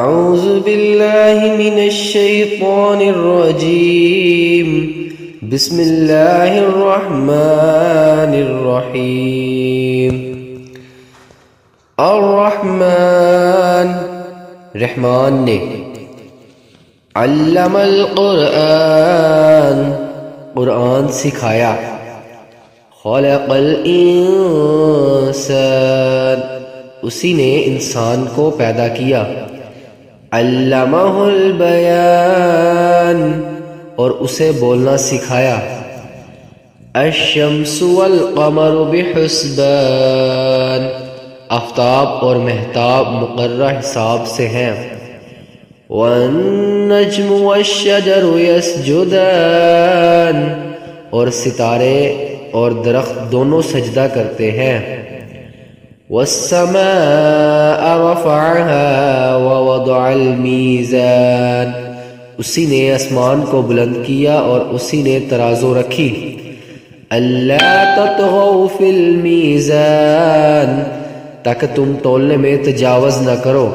أعوذ بالله من الشيطان الرجيم. بسم الله الرحمن الرحيم. الرحمن رحمان نے، علم القرآن قرآن سکھایا، خلق الانسان اسی نے انسان کو پیدا کیا، علمہ البیان اور اسے بولنا سکھایا، الشمس والقمر بحسبان آفتاب اور مہتاب مقررہ حساب سے ہیں، والنجم والشجر یسجدان اور ستارے اور درخت دونوں سجدہ کرتے ہیں، والسماء رفعها ووضع الميزان اسی نے آسمان کو بلند کیا اور اسی نے ترازو رکھی، الا تطغوا في الميزان تاکہ تم تولنے میں تجاوز نہ کرو،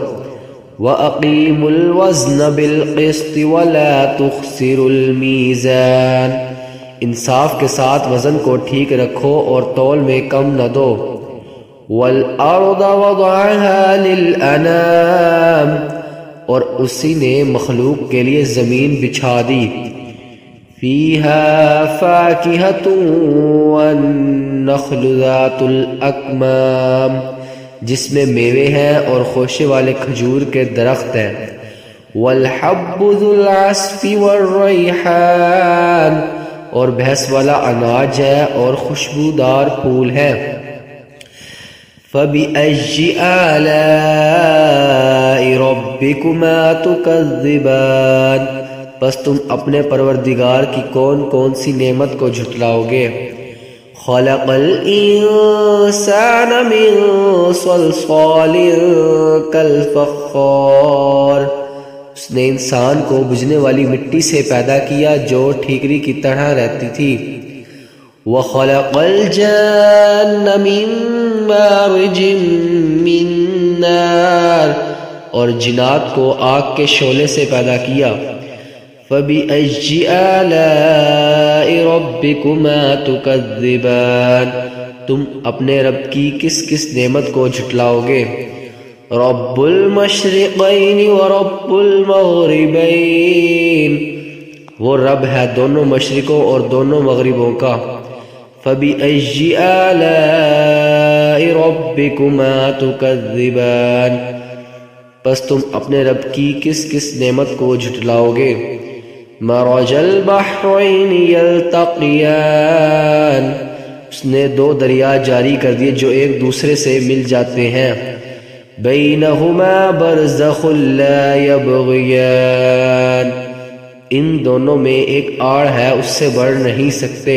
وَأَقِيمُوا الْوَزْنَ بِالْقِسْطِ وَلَا تُخْسِرُوا الْمِيزَانَ انصاف کے ساتھ وزن کو ٹھیک رکھو اور تول میں کم نہ دو، وَالْأَرْضَ وَضَعَهَا لِلْأَنَامِ اور اسی نے مخلوق کے لیے زمین بچھا دی، فِيهَا فَاكِهَةٌ وَالنَّخْلُ ذَاتُ الْأَكْمَامِ جس میں میوے ہیں اور خوشے والے کھجور کے درخت ہیں، وَالْحَبُّ ذُو الْعَصْفِ وَالرَّيْحَانِ اور بھس والا اناج ہے اور خوشبودار پھول ہے، فَبِأَيِّ آلَاءِ رَبِّكُمَا تُكَذِّبَانِ بس تم اپنے پروردگار کی کون کون سی نعمت کو جھٹلاؤ گے، خلق الانسان من صلصال کالفخار اس نے انسان کو بجھنے والی مٹی سے پیدا کیا جو ٹھیکری کی طرح رہتی تھی، وَخَلَقَ الْجَانَّ مِن مَارِجٍ مِّن نَّارٍ اور جنات کو آگ کے شعلے سے پیدا کیا، فَبِأَيِّ آلَاءِ رَبِّكُمَا تُكَذِّبَانِ تم اپنے رب کی کس کس نعمت کو جھٹلاؤ گے، رَبُّ الْمَشْرِقَيْنِ وَرَبُّ الْمَغْرِبَيْنِ وہ رب ہے دونوں مشرقوں اور دونوں مغربوں کا، فَبِأَيِّ آلَاءِ رَبِّكُمَا تُكَذِّبَانِ بس تم اپنے رب کی کس کس نعمت کو جھٹلاؤ گے، مَرَجَ الْبَحْرَيْنِ يَلْتَقِيَانِ اس نے دو دریا جاری کر دیے جو ایک دوسرے سے مل جاتے ہیں، بَيْنَهُمَا بَرْزَخٌ لَا يَبْغِيَانِ ان دونوں میں ایک آڑ ہے اس سے بڑھ نہیں سکتے،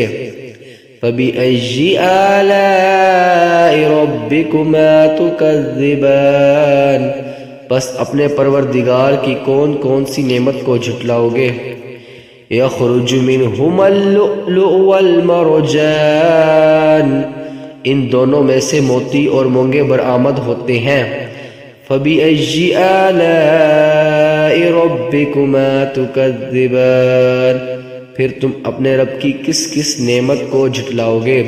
فَبِأَيِّ آلَاءِ رَبِّكُمَا تُكَذِّبَانِ بس اپنے پروردگار کی کون کون سی نعمت کو جھٹلاؤ گے، يَخْرُجُ مِنْهُمَا اللُّؤْلُؤُ وَالْمَرْجَانُ ان دونوں میں سے موتی اور مونگے برآمد ہوتے ہیں، فَبِأَيِّ آلَاءِ رَبِّكُمَا تُكَذِّبَانِ پھر تم اپنے رب کی کس کس نعمت کو جھٹلاؤ گے،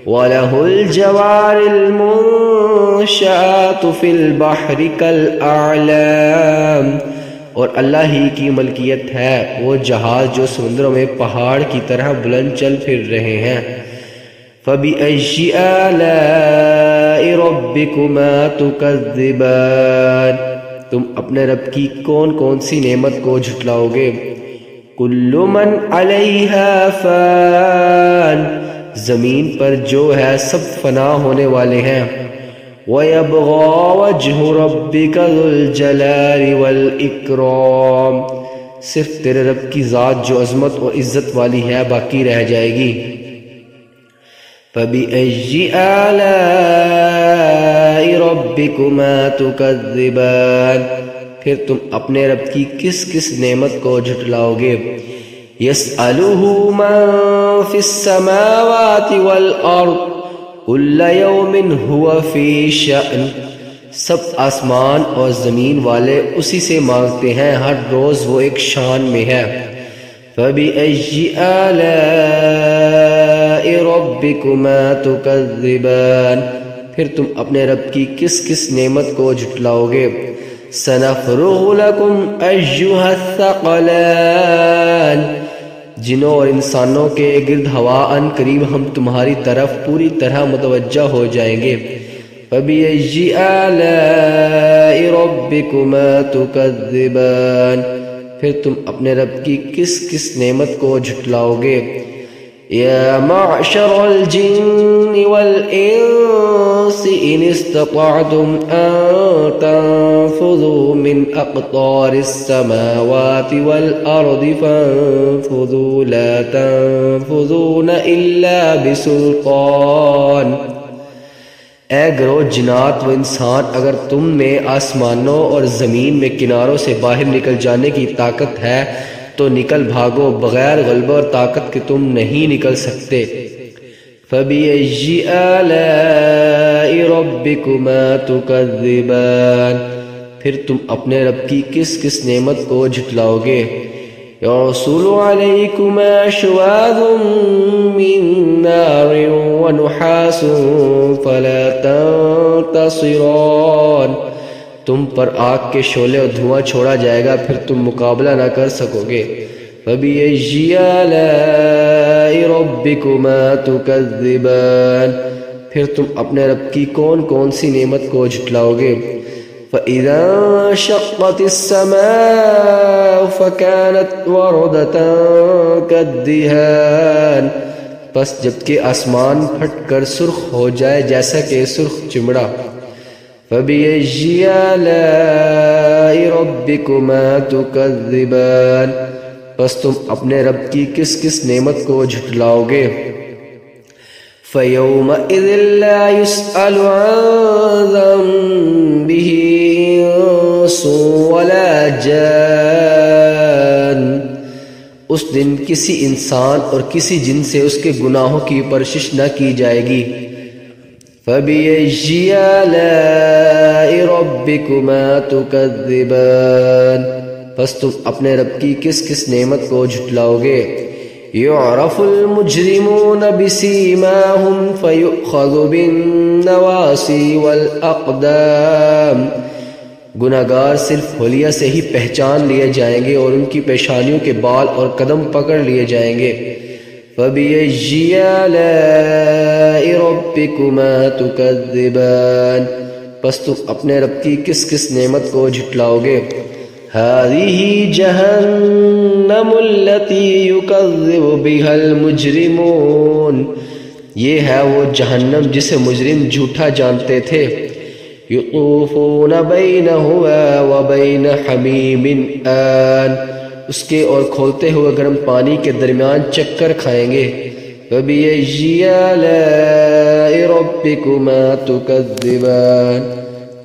وَلَهُ الْجَوَارِ الْمُنشَآتُ فِي الْبَحْرِ كَالْأَعْلَامِ اور اللہ ہی کی ملکیت ہے وہ جہاز جو سمندروں میں پہاڑ کی طرح بلند چل پھر رہے ہیں، فَبِأَيِّ آلَاءِ رَبِّكُمَا تُكَذِّبَانِ تم اپنے رب کی کون کون سی نعمت کو جھٹلاؤ گے، كُلُّ مَنْ عَلَيْهَا فَانٍ زمین پر جو ہے سب فنا ہونے والے ہیں، وَيَبْغَى وَجْهُ رَبِّكَ ذُو الْجَلَالِ وَالْإِكْرَامِ صرف تیرے رب کی ذات جو عظمت اور عزت والی ہے باقی رہ جائے گی، فَبِأَيِّ آلَاءِ رَبِّكُمَا تُكَذِّبَانِ پھر تم اپنے رب کی کس کس نعمت کو جھٹلاؤ گے، يَسْأَلُهُ مَن فِي السَّمَاوَاتِ وَالْأَرْضِ كُلَّ يَوْمٍ هُوَ فِي شَأْنٍ سب آسمان اور زمین والے اسی سے مانگتے ہیں، ہر روز وہ ایک شان میں ہے۔ فَبِأَيِّ آلَاءِ رَبِّكُمَا تُكَذِّبَانِ، پھر تم اپنے رب کی کس کس نعمت کو جھٹلاؤ گے؟ سَنَفْرُغُ لَكُمْ أَيُّهَ الثَّقَلَانِ، جنوں اور انسانوں کے گرد ہوا ان قریب ہم تمہاری طرف پوری طرح متوجہ ہو جائیں گے۔ فَبِأَيِّ آلَاءِ رَبِّكُمَا تُكَذِّبَانِ، پھر تم اپنے رب کی کس کس نعمت کو جھٹلاؤ گے؟ یا معشر الجن والانس ان استطعتم ان تنفذوا من اقطار السماوات والارض فانفذوا لا تنفذون الا بسلطان۔ اے گروہ جنات و انسان، اگر تم میں آسمانوں اور زمین میں کناروں سے باہر نکل جانے کی طاقت ہے تو نکل بھاگو، بغیر غلبہ اور طاقت کے تم نہیں نکل سکتے۔ فَبِأَيِّ آلَاءِ رَبِّكُمَا تُكَذِّبَانِ، پھر تم اپنے رب کی کس کس نعمت کو جھٹلاؤ گے؟ يَرْسُلُ عَلَيْكُمَا شُوَاظٌ مِّن نَّارٍ وَنُحَاسٌ فَلَا تَنتَصِرَانِ، تم پر آگ کے شعلے اور دھواں چھوڑا جائے گا، پھر تم مقابلہ نہ کر سکو گے۔ فَبِأَيِّ آلَاءِ رَبِّكُمَا تُكَذِّبَانِ، پھر تم اپنے رب کی کون کون سی نعمت کو جھٹلاؤ گے؟ فَإِذَا انشَقَّتِ السَّمَاءُ فَكَانَتْ وَرْدَةً كَالدِّهَانِ، پس جبکہ آسمان پھٹ کر سرخ ہو جائے جیسا کہ سرخ چمڑا۔ فَبِأَيِّ آلَاءِ رَبِّكُمَا تُكَذِّبَانِ، پس تم اپنے رب کی کس کس نعمت کو جھٹلاؤ گے؟ فَيَوْمَئِذٍ لَا يُسْأَلُ عَنْ ذَنبِهِ إِنسٌ وَلَا جَانٌ، اس دن کسی انسان اور کسی جن سے اس کے گناہوں کی پرسش نہ کی جائے گی۔ فَبِأَيِّ آلَاءِ رَبِّكُمَا تُكَذِّبَانِ، پس تم اپنے رب کی کس کس نعمت کو جھٹلاؤ گے؟ يُعْرَفُ الْمُجْرِمُونَ بِسِيمَاهُمْ فَيُؤْخَذُ بِالنَّوَاصِي وَالْأَقْدَامِ، گناہگار صرف حلیہ سے ہی پہچان لیے جائیں گے اور ان کی پیشانیوں کے بال اور قدم پکڑ لیے جائیں گے۔ فَبِأَيِّ آلَاءِ رَبِّكُمَا تُكَذِّبَانِ، پس تم اپنے رب کی کس کس نعمت کو جھٹلاؤ گے؟ هَذِهِ جَهَنَّمُ الَّتِي يُكَذِّبُ بِهَا الْمُجْرِمُونَ، یہ ہے وہ جہنم جسے مجرم جھوٹا جانتے تھے۔ يُطُوفُونَ بَيْنَهُمَا وَبَيْنَ حَمِيمٍ آن، اس کے اور کھولتے ہوئے گرم پانی کے درمیان چکر کھائیں گے۔ فَبِأَيِّ آلَاءِ رَبِّكُمَا تُكَذِّبَانِ،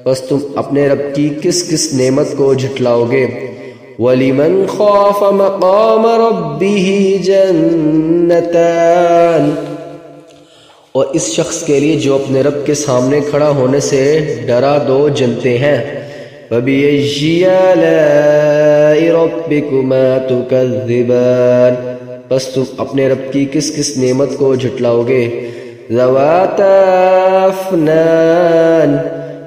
پس تم اپنے رب کی کس کس نعمت کو جھٹلاؤ گے؟ وَلِمَنْ خَافَ مَقَامَ رَبِّهِ جَنَّتَانِ، اور اس شخص کے لیے جو اپنے رب کے سامنے کھڑا ہونے سے ڈرا دو جنتے ہیں۔ فَبِأَيِّ آلَاءِ رَبِّكُمَا تُكَذِّبَانِ، پس تم اپنے رب کی کس کس نعمت کو جھٹلاؤ گے؟ ذَوَاتَا أَفْنَانٍ،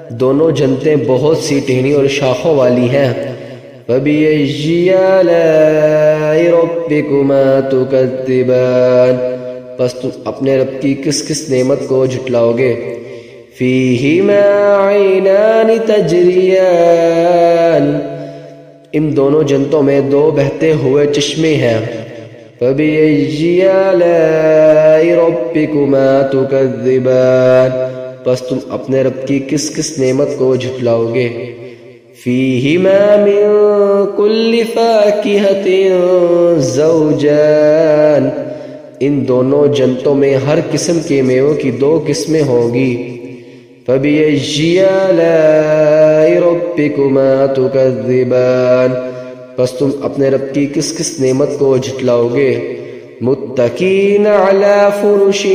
دونوں جنتیں بہت سی ٹہنی اور شاخوں والی ہیں۔ فَبِأَيِّ آلَاءِ رَبِّكُمَا تُكَذِّبَانِ، پس تم اپنے رب کی کس کس نعمت کو جھٹلاؤ گے؟ فِيهِمَا عَيْنَانِ تَجْرِيَانِ، ان دونوں جنتوں میں دو بہتے ہوئے چشمے ہیں۔ فَبِأَيِّ آلَاءِ رَبِّكُمَا تُكَذِّبَانِ، پس تم اپنے رب کی کس کس نعمت کو جھٹلاؤ گے؟ فِيهِمَا مِن كُلِّ فَاكِهَةٍ زَوْجَانِ، ان دونوں جنتوں میں ہر قسم کے میووں کی دو قسمیں ہوں گی۔ فَبِأَيِّ آلَاءِ رَبِّكُمَا تُكَذِّبَانِ، پس تم اپنے رب کی کس کس نعمت کو جھٹلاؤ گے؟ مُتَّكِئِينَ عَلَى فُرُشٍ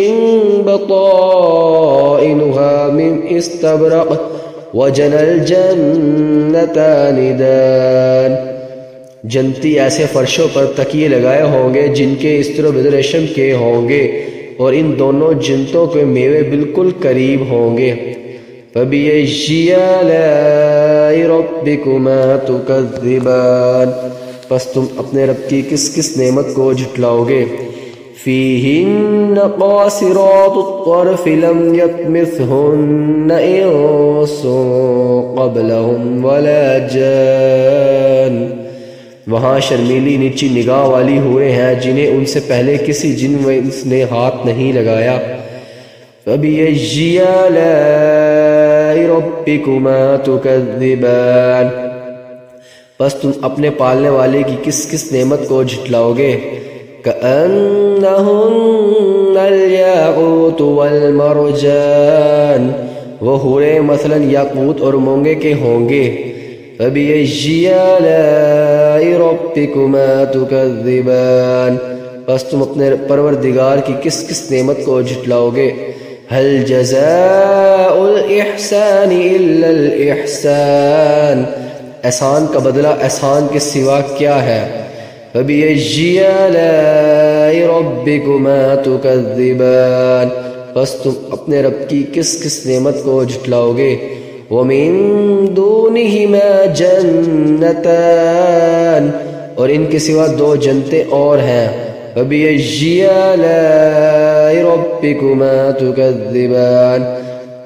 بَطَائِنُهَا مِنْ اسْتَبْرَقٍ وجنى الجنتان دان، جنتی ایسے فرشوں پر تکیے لگائے ہوں گے جن کے استر و بد ریشم کے ہوں گے، اور ان دونوں جنتوں کے میوے بالکل قریب ہوں گے۔ فَبِأَيِّ آلَاءِ رَبِّكُمَا تُكَذِّبَانِ، پس تم اپنے رب کی کس کس نعمت کو جھٹلاؤ گے؟ فِيهِنَّ قَاصِرَاتُ الطَّرْفِ لَمْ يَطْمِثْهُنَّ إِنسٌ قَبْلَهُمْ وَلَا جَانٌ، وہاں شرمیلی نیچی نگاہ والی حوریں ہیں جنہیں ان سے پہلے کسی جن و انس نے ہاتھ نہیں لگایا۔ فَبِأَيِّ آلَاءِ رَبِّكُمَا تُكَذِّبَانِ، بس تم اپنے پالنے والے کی کس کس نعمت کو جھٹلاؤ گے؟ كَأَنَّهُنَّ الْيَاقُوتُ وَالْمَرْجَانُ، وہ حوریں مثلا یاقوت اور مونگے کے ہوں گے۔ فَبِأَيِّ آلَاءِ رَبِّكُمَا تُكَذِّبَانِ، بس تم اپنے پروردگار کی کس کس نعمت کو جھٹلاؤ گے؟ هَلْ جَزَاءُ الْإِحْسَانِ إِلَّا الْإِحْسَانُ، احسان کا بدلہ احسان کے سوا کیا ہے؟ فَبِأَيِّ آلَاءِ رَبِّكُمَا تُكَذِّبَانِ، بس تم اپنے رب کی کس کس نعمت کو جھٹلاؤ گے؟ وَمِن دُونِهِمَا جَنَّتَانِ، اور ان کے سوا دو جنتیں اور ہیں۔ فَبِأَيِّ آلَاءِ رَبِّكُمَا تُكَذِّبَانِ،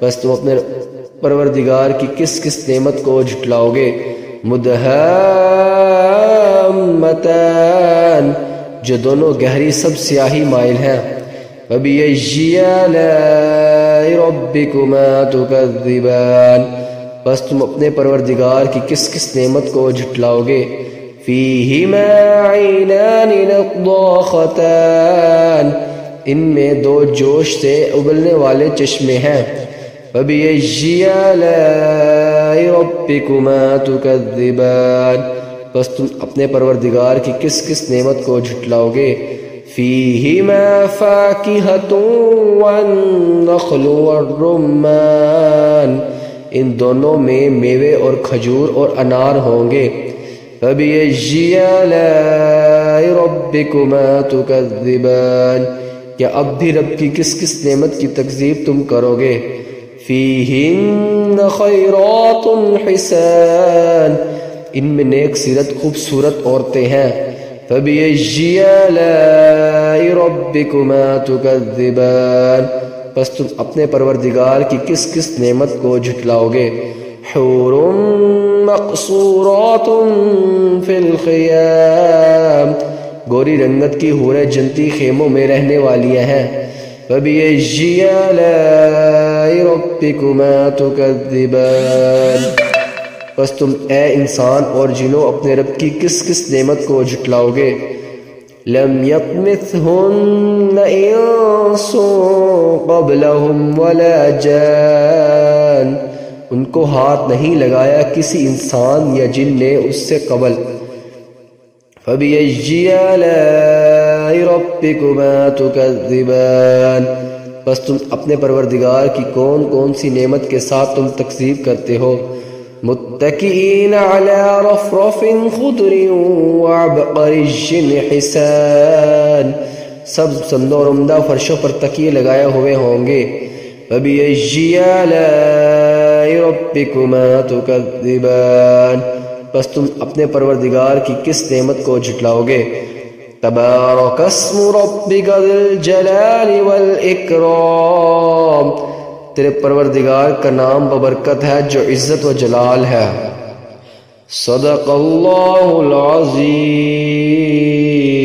بس تم اپنے پروردگار کی کس کس نعمت کو جھٹلاؤ گے؟ مُدْهَامَّتَانِ، جو دونوں گہری سب سیاہی مائل ہیں۔ فَبِأَيِّ آلَاءِ رَبِّكُمَا تُكَذِّبَانِ، بس تم اپنے پروردگار کی کس کس نعمت کو جھٹلاؤ گے؟ فِيهِمَا عَيْنَانِ نَضَّاخَتَانِ، ان میں دو جوش سے ابلنے والے چشمے ہیں۔ فَبِأَيِّ آلَاءِ رَبِّكُمَا تُكَذِّبَانِ، بس تم اپنے پروردگار کی کس کس نعمت کو جھٹلاؤ گے؟ فِيهِمَا فَاكِهَةٌ وَالنَّخْلُ وَالرُّمَّانُ، ان دونوں میں میوے اور کھجور اور انار ہوں گے۔ فَبِأَيِّ آلَاءِ رَبِّكُمَا تُكَذِّبَانِ، کیا اب بھی رب کی کس کس نعمت کی تکذیب تم کرو گے؟ فِيهِنَّ خَيْرَاتٌ حِسَانٌ، ان میں نیک سیرت خوبصورت عورتیں ہیں۔ فَبِأَيِّ آلَاءِ رَبِّكُمَا تُكَذِّبَانِ، پس تم اپنے پروردگار کی کس کس نعمت کو جھٹلاؤ گے؟ حور مقصورات فی الخیام، گوری رنگت کی حوریں جنتی خیموں میں رہنے والی ہیں۔ فَبِأَيِّ آلَاءِ رَبِّكُمَا تُكَذِّبَانِ، پس تم اے انسان اور جنوں اپنے رب کی کس کس نعمت کو جھٹلاؤ گے؟ لَمْ يَطْمِثْهُنَّ إِنسٌ قَبْلَهُمْ وَلَا جَانٌ، ان کو ہاتھ نہیں لگایا کسی انسان یا جن نے اس سے قبل۔ فَبِأَيِّ آلَاءِ رَبِّكُمَا تُكَذِّبَانِ، بس تم اپنے پروردگار کی کون کون سی نعمت کے ساتھ تم تکذیب کرتے ہو؟ متکئین علی رفرف خضر وعبقرج حسان، سب سمد و عمدہ فرشوں پر تکیے لگائے ہوئے ہوں گے۔ فَبِأَيِّ آلَاءِ رَبِّكُمَا تُكَذِّبَانِ، بس تم اپنے پروردگار کی کس نعمت کو جھٹلاؤ گے؟ تبارک اسم ربک ذی الجلال والاکرام، تیرے پروردگار کا نام ببرکت ہے جو عزت و جلال ہے۔ صدق اللہ العظیم۔